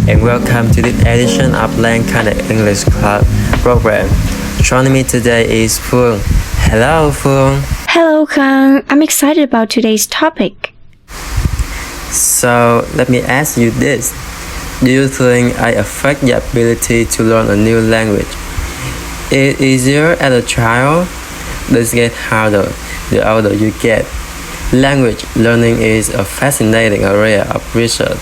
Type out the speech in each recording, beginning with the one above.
and welcome to this edition of LangConnect English Club program. Joining me today is Phương. Hello, Phương. Hello, Kang. I'm excited about today's topic. So, let me ask you this. Do you think I affect the ability to learn a new language? Is it easier as a child? Does it get harder the older you get? Language learning is a fascinating area of research,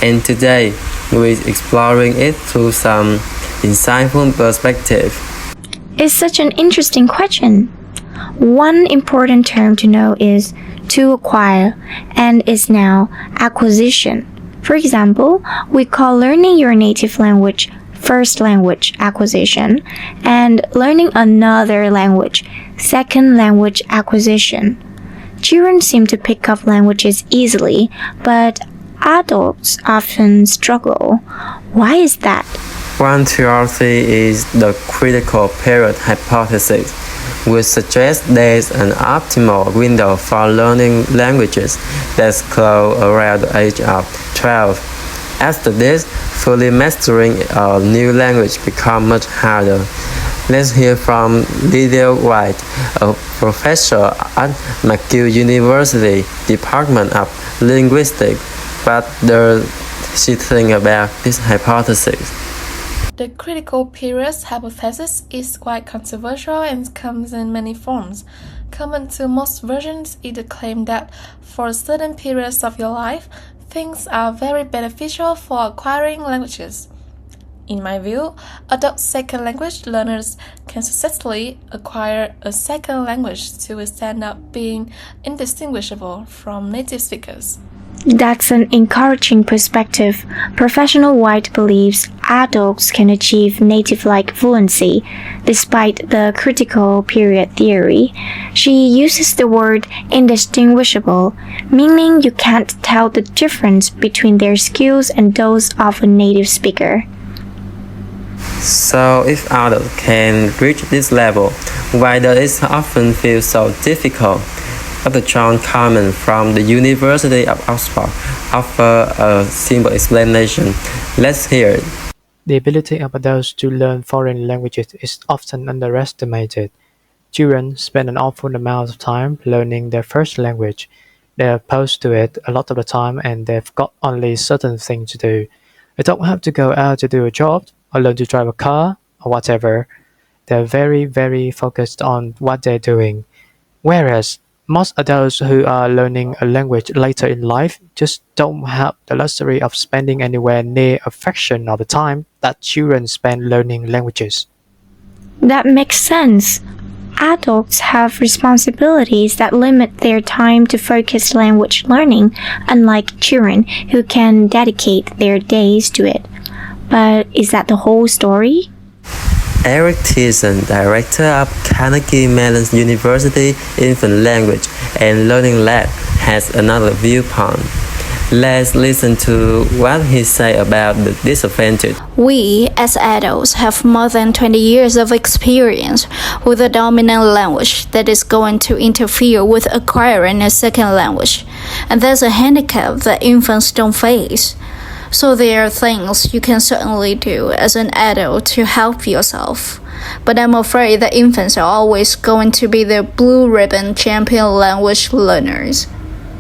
and today we're exploring it through some insightful perspective. It's such an interesting question. One important term to know is to acquire and is now acquisition. For example, we call learning your native language first language acquisition and learning another language second language acquisition. Children seem to pick up languages easily, but adults often struggle. Why is that? One theory is the critical period hypothesis, which suggests there's an optimal window for learning languages that's close around the age of 12. After this, fully mastering a new language becomes much harder. Let's hear from Lydia White, a professor at McGill University Department of Linguistics. What does she think about this hypothesis? The critical periods hypothesis is quite controversial and comes in many forms. Common to most versions is the claim that for certain periods of your life, things are very beneficial for acquiring languages. In my view, adult second language learners can successfully acquire a second language to a extent of being indistinguishable from native speakers. That's an encouraging perspective. Professional White believes adults can achieve native-like fluency despite the critical period theory. She uses the word indistinguishable, meaning you can't tell the difference between their skills and those of a native speaker. So, if adults can reach this level, why does it often feel so difficult? Dr. John Carmen from the University of Oxford offers a simple explanation. Let's hear it. The ability of adults to learn foreign languages is often underestimated. Children spend an awful amount of time learning their first language. They're opposed to it a lot of the time and they've got only certain things to do. They don't have to go out to do a job or learn to drive a car or whatever. They're very, very focused on what they're doing. Whereas most adults who are learning a language later in life just don't have the luxury of spending anywhere near a fraction of the time that children spend learning languages. That makes sense. Adults have responsibilities that limit their time to focused language learning, unlike children who can dedicate their days to it. But is that the whole story? Eric Thiessen, director of Carnegie Mellon University Infant Language and Learning Lab, has another viewpoint. Let's listen to what he said about the disadvantage. We, as adults, have more than 20 years of experience with a dominant language that is going to interfere with acquiring a second language. And that's a handicap that infants don't face. So there are things you can certainly do as an adult to help yourself. But I'm afraid that infants are always going to be the blue ribbon champion language learners.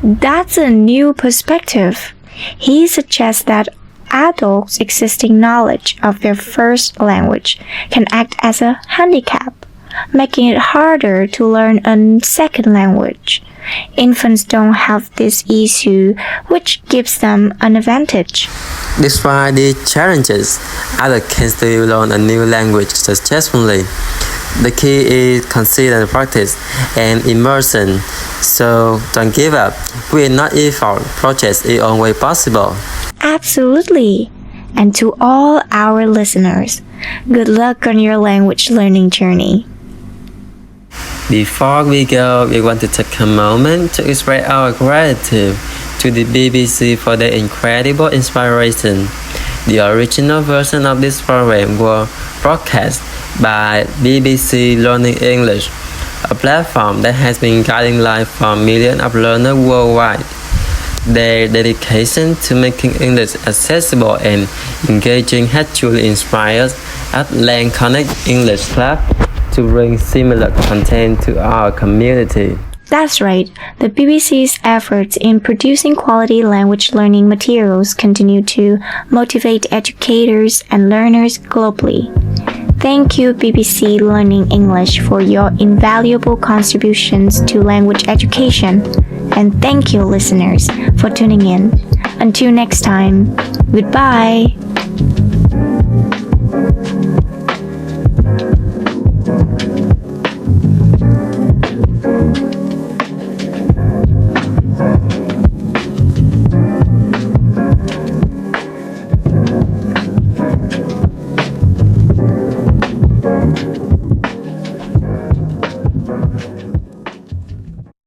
That's a new perspective. He suggests that adults' existing knowledge of their first language can act as a handicap, making it harder to learn a second language. Infants don't have this issue, which gives them an advantage. Despite these challenges, adults can still learn a new language successfully. The key is consistent practice and immersion. So don't give up. We are not effort. Projects is always possible. Absolutely. And to all our listeners, good luck on your language learning journey. Before we go, we want to take a moment to express our gratitude to the BBC for their incredible inspiration. The original version of this program was broadcast by BBC Learning English, a platform that has been guiding life for millions of learners worldwide. Their dedication to making English accessible and engaging has truly inspired us at LangConnect English Club to bring similar content to our community. That's right. The BBC's efforts in producing quality language learning materials continue to motivate educators and learners globally. Thank you, BBC Learning English, for your invaluable contributions to language education. And thank you, listeners, for tuning in. Until next time, goodbye.